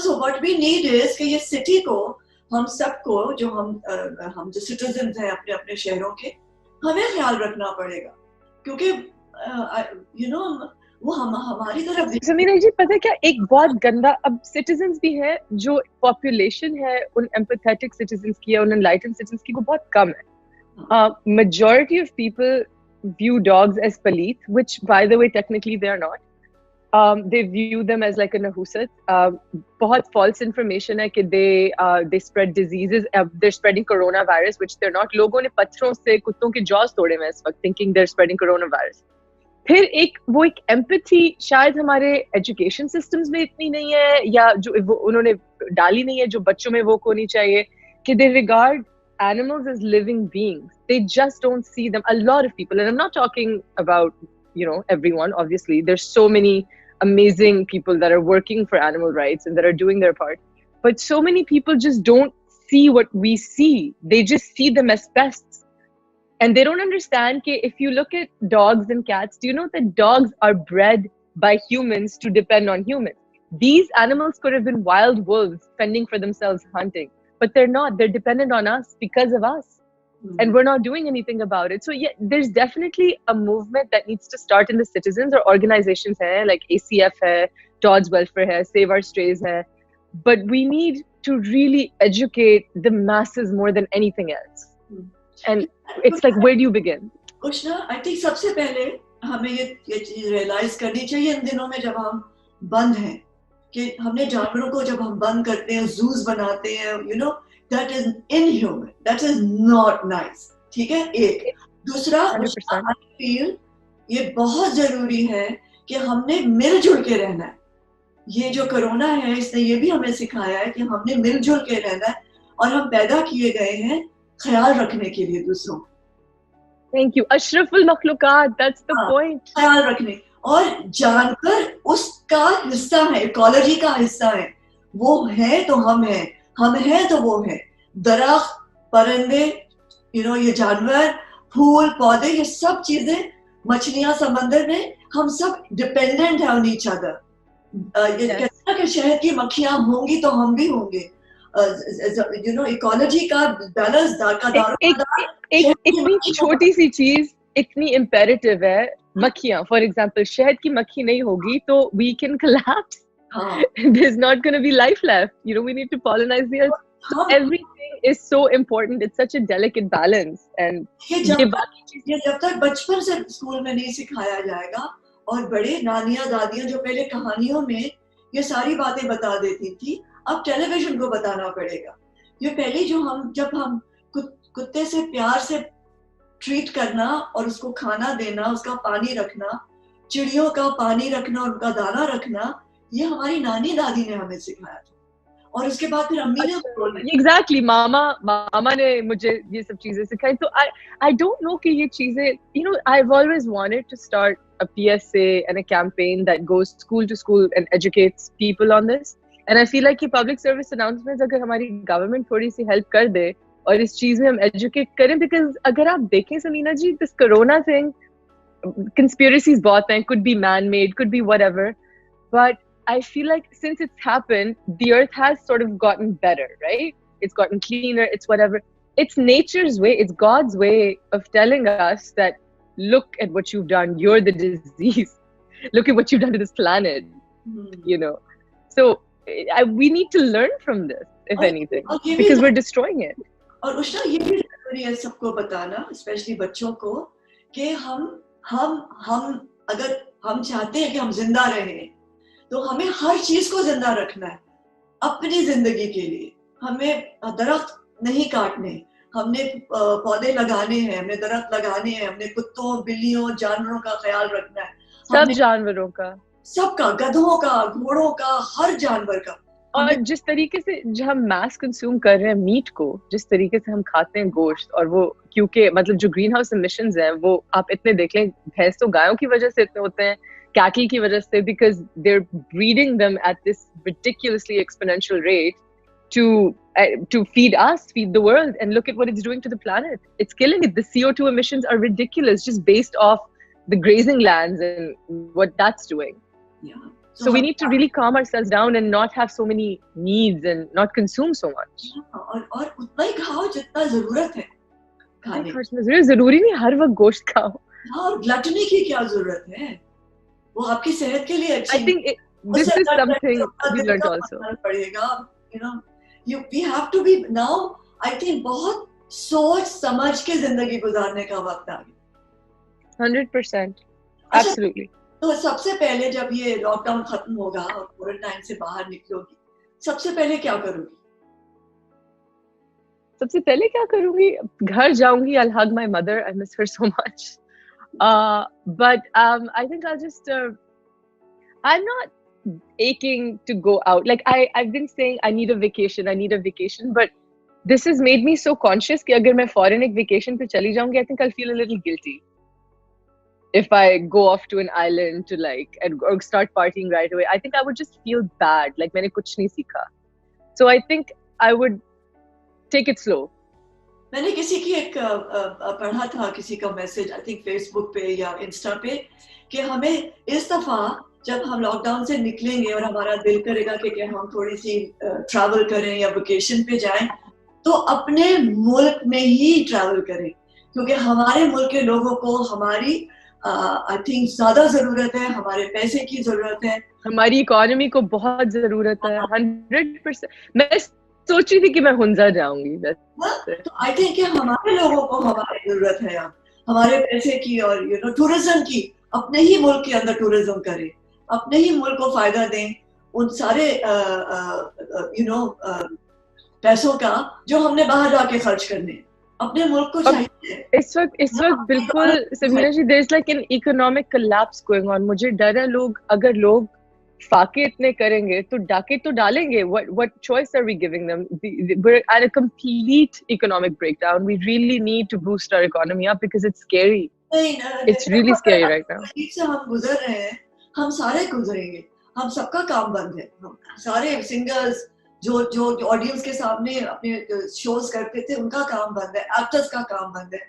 So what we need is कि ये city को, हम सबको, जो हम जो सिटीजन्स हैं अपने अपने शहरों के, हमें ख्याल रखना पड़ेगा, क्योंकि वो हमारी तरफ। समीना जी पता है क्या, एक बहुत गंदा, अब सिटीजन्स भी है, जो पॉपुलेशन है उन एम्पैथेटिक सिटीजन्स की या उन एनलाइटेंड सिटीजन्स की वो बहुत कम है. Majority of people view dogs as palit, which by the way technically they are not. They view them as like a nahusat. बहुत false information है कि they spread diseases. They're spreading coronavirus, which they're not. लोगों ने पत्थरों से कुत्तों के jaws तोड़े हैं इस वक्त, thinking they're spreading coronavirus. फिर एक empathy शायद हमारे education systems में इतनी नहीं है, या जो उन्होंने डाली नहीं है जो बच्चों में वो होनी चाहिए, कि they regard animals as living beings. They just don't see them. A lot of people, and I'm not talking about everyone, obviously there's so many amazing people that are working for animal rights and that are doing their part, but so many people just don't see what we see. They just see them as pests, and they don't understand that if you look at dogs and cats, do you know that dogs are bred by humans to depend on humans? These animals could have been wild wolves fending for themselves, hunting, but they're not. They're dependent on us because of us. And we're not doing anything about it. So yeah, there's definitely a movement that needs to start in the citizens, or organizations hai, like ACF hai, Todd's Welfare hai, Save Our Strays hai. But we need to really educate the masses more than anything else. And it's like, where do you begin? Ushna, I think सबसे पहले हमें ये चीज realise करनी चाहिए इन दिनों में जब हम बंद हैं, कि हमने जानवरों को जब हम बंद करते हैं, जूस बनाते हैं, that is inhuman, that is not nice. ठीक है, एक. दूसरा, I feel ये बहुत जरूरी है कि हमने मिलजुल के रहना है. ये जो कोरोना है इसने ये भी हमें सिखाया है कि हमने मिलजुल के रहना है, और हम पैदा किए गए हैं ख्याल रखने के लिए दूसरों. Thank you. Ashraful Makhlukat, that's the point. ख्याल रखने, और जानवर उसका हिस्सा है, इकोलॉजी का हिस्सा है. वो है तो हम हैं, हम हैं तो वो है. दरख्त, परिंदे, ये जानवर, फूल, पौधे, ये सब चीजें, मछलियां समंदर में, हम सब डिपेंडेंट है ऑन ईच अदर. ये कहते हैं कि शहद की मक्खियां होंगी तो हम भी होंगे. इकोलॉजी का बैलेंस इतनी छोटी सी चीज इतनी इम्पेरेटिव है. मक्खियां, फॉर एग्जाम्पल, शहद की मक्खी नहीं होगी तो we can collapse. There's not going to be life left. We need to pollinize the earth. So everything is so important. It's such a delicate balance. And ये जब तक बचपन से स्कूल में नहीं सिखाया जाएगा, और बड़े नानियां दादियां जो पहले कहानियों में ये सारी बातें बता देती थी, अब टेलीविजन को बताना पड़ेगा. ये पहले जब हम कुत्ते से प्यार से ट्रीट करना और उसको खाना देना, उसका पानी रखना, चिड़ियों का पानी रखना, उनका दाना रखना, ये हमारी नानी दादी ने हमें सिखाया था. और उसके बाद फिर अम्मी ने Exactly, मामा ने मुझे ये सब चीजें सिखाई. तो I don't know कि ये चीजें, I've always wanted to start a PSA and a campaign that goes school to school and educates people on this. And I feel like कि public service announcements अगर हमारी government थोड़ी सी help कर दे और इस चीज में हम educate करें, because अगर आप देखें समीना जी, this corona thing, conspiracies बहुत हैं, could be man-made, could be whatever, but I feel like since it's happened, the earth has sort of gotten better, right? It's gotten cleaner, it's whatever. It's nature's way, it's God's way of telling us that, look at what you've done, you're the disease. Look at what you've done to this planet, So we need to learn from this, if anything, because we're destroying it. और उष्णा, ये भी जरूरी है सबको बताना, specially बच्चों को, कि हम अगर हम चाहते हैं कि हम जिंदा रहें, तो हमें हर चीज को जिंदा रखना है अपनी जिंदगी के लिए. हमें दरख्त नहीं काटने, हमने पौधे लगाने हैं, हमने दरख्त लगाने हैं, हमने कुत्तों, बिल्लियों, जानवरों का ख्याल रखना है. सब जानवरों का, सबका, गधों का, घोड़ों का, हर जानवर का. और जिस तरीके से जो हम मास कंज्यूम कर रहे हैं मीट को, जिस तरीके से हम खाते हैं गोश्त, और वो क्योंकि मतलब जो ग्रीन हाउस इमिशंस हैं वो आप इतने देख लें, भैंस तो गायों की वजह से इतने होते हैं, cattle की वजह से, because they're breeding them at this ridiculously exponential rate to feed us, feed the world, and look at what it's doing to the planet. It's killing it. The CO2 emissions are ridiculous just based off the grazing lands and what that's doing. Yeah. So we need to really calm ourselves down and not have so many needs and not consume so much. और उतना ही खाओ जितना जरूरत है खाने की। जरूरी नहीं हर वक्त गोश्त खाओ। हाँ, और ग्लटनी की क्या जरूरत है, वो आपकी सेहत के लिए अच्छी। I think this is something we learned also. पड़ेगा, we have to be now. I think बहुत सोच समझ के जिंदगी गुजारने का वक्त आ गया। 100%, absolutely. तो सबसे पहले जब ये लॉकडाउन खत्म होगा और क्वारंटाइन से बाहर निकलोगी, सबसे पहले क्या करोगी? सबसे पहले क्या करूंगी? घर जाऊंगी। I'll hug my mother. I miss her so much. But I think I'll just. I'm not aching to go out. Like I've been saying, I need a vacation. I need a vacation. But this has made me so conscious कि अगर मैं foreign एक vacation पे चली जाऊंगी, I think I'll feel a little guilty if I go off to an island to or start partying right away. I think I would just feel bad. Like मैंने कुछ नहीं सीखा. So I think I would take it slow. मैंने किसी की एक पढ़ा था, किसी का मैसेज आई थिंक फेसबुक पे या इंस्टा पे, कि हमें इस दफा जब हम लॉकडाउन से निकलेंगे और हमारा दिल करेगा कि हम थोड़ी सी ट्रैवल करें या वेकेशन पे जाएं, तो अपने मुल्क में ही ट्रैवल करें, क्योंकि हमारे मुल्क के लोगों को हमारी आई थिंक ज्यादा जरूरत है, हमारे पैसे की जरूरत है, हमारी इकोनॉमी को बहुत जरूरत है। 100%। मैं सोच रही थी कि मैं हुंजा जाऊंगी। तो आई थिंक कि हमारे लोगों को हमारी जरूरत है, हमारे पैसे की और टूरिज्म की। अपने ही मुल्क के अंदर टूरिज्म करें, अपने ही मुल्क को फायदा दें उन सारे पैसों का जो हमने बाहर जाके खर्च करने, अपने मुल्क को चाहिए। इस वक्त बिल्कुल Samina ji, there is like an economic collapse going on. मुझे डर है अगर लोग फाके इतने करेंगे तो डाके तो डालेंगे। What choice are we giving them? We're at a complete economic breakdown. We really need to boost our economy up because it's scary. It's really scary right now. से हम गुजर रहे हैं, हम सारे गुजरेंगे, हम सबका काम बंद है। हम सारे सिंगर्स जो ऑडियंस के सामने अपने शोज करते थे, उनका काम बंद है, एक्टर्स का काम बंद है,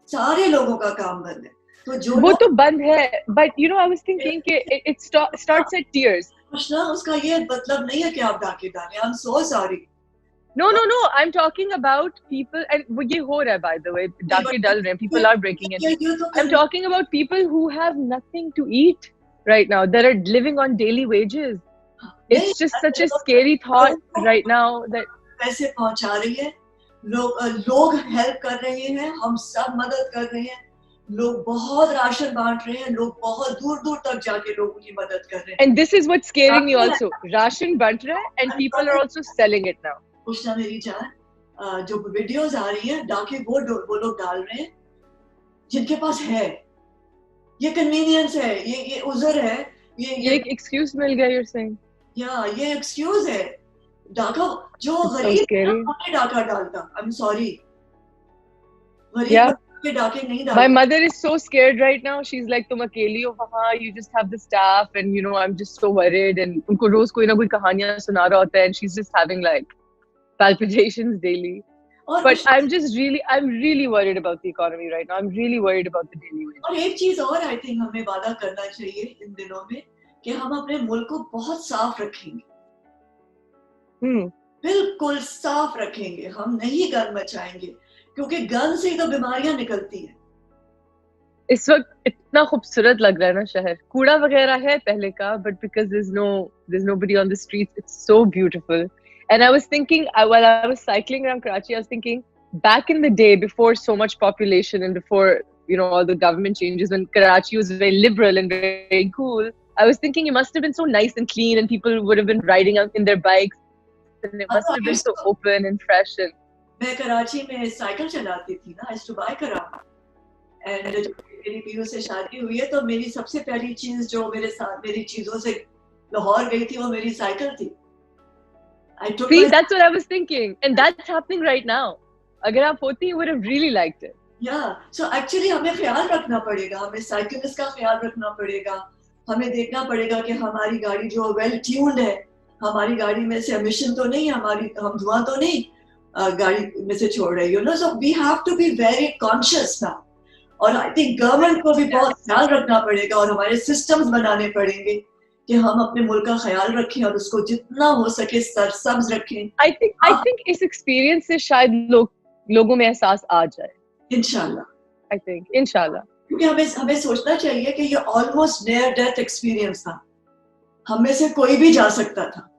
सारे लोगों का काम बंद है। तो वो तो बंद है, but I was thinking कि it starts at tears. उसका ये मतलब नहीं है कि आप डाके डालें। I'm so sorry. No. I'm talking about people, and वो ये हो रहा है, by the way. डाके डाल रहे हैं, people are breaking it. I'm talking about people who have nothing to eat right now, that are living on daily wages. It's just such a scary thought right now that पैसे पहुंचा रही है, लोग help कर रहे हैं, हम सब मदद कर रहे हैं, लोग बहुत राशन बांट रहे हैं, लोग बहुत दूर दूर तक जाके लोगों की मदद कर रहे हैं। And this is what's scaring me also. Ration बंट रहा है and people are also selling it now. उष्णा मेरी जान, जो वीडियोस आ रही हैं, डाके वो लोग डाल रहे हैं जिनके पास है, ये कन्वीनियंस है, ये उज़र है, ये एक एक्सक्यूज मिल गया, you're saying? ये एक्सक्यूज है। डाका जो गरीब है वो डाका डालता। I'm sorry. गरीब डाके नहीं डालता। My mother is so scared right now. She's like, तुम अकेली हो वहाँ, you just have the staff, and I'm just so worried. And उनको रोज कोई ना कोई कहानियाँ सुना रहा होता है, and she's just having like palpitations daily. But I'm really worried about the economy right now. I'm really worried about the daily wage. और एक चीज और I think हमें वादा करना चाहिए इन दिनों में कि हम अपने मुल्क को बहुत साफ रखेंगे। बिल्कुल साफ रखेंगे, हम नहीं गन मचाएंगे, क्योंकि गन से ही तो बीमारियां निकलती हैं। इस वक्त इतना खूबसूरत लग रहा है ना शहर, कूड़ा वगैरह है पहले का, but because there's nobody on the streets, it's so beautiful. And I was thinking, while I was cycling around Karachi, I was thinking back in the day, before so much population and before all the government changes, when Karachi was very liberal and very cool, I was thinking it must have been so nice and clean, and people would have been riding out in their bikes, and it must have been so open and fresh. And मैं कराची में cycle चलाती थी ना, I used to buy Karama. And मेरी पीरू से शादी हुई है, तो मेरी सबसे पहली चीज जो मेरे साथ मेरी चीजों से लाहौर गई थी, वो मेरी साइकिल थी। See, that's what I was thinking, and that's happening right now. अगर आप होती, you would have really liked it. Yeah, so actually हमें ख्याल रखना पड़ेगा, हमें साइकिलिस्ट का ख्याल रखना पड़ेगा, हमें देखना पड़ेगा कि हमारी गाड़ी जो वेल ट्यून्ड है, हमारी गाड़ी में से एमिशन तो नहीं, हम धुआं तो नहीं गाड़ी में से छोड़ रही हो, so we have to be very conscious now. और I think गवर्नमेंट को भी बहुत ख्याल रखना पड़ेगा और हमारे सिस्टम्स बनाने पड़ेंगे कि हम अपने मुल्क का ख्याल रखें और उसको जितना हो सके सरसब्ज रखें। I think इस एक्सपीरियंस से शायद लोगों में एहसास आ जाए। इंशाल्लाह। I think इंशाल्लाह। क्योंकि हमें सोचना चाहिए कि ये ऑलमोस्ट नियर डेथ एक्सपीरियंस था, हम में से कोई भी जा सकता था।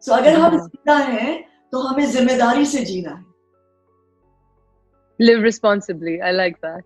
सो अगर हम जिंदा हैं तो हमें जिम्मेदारी से जीना है। Live responsibly. I like that.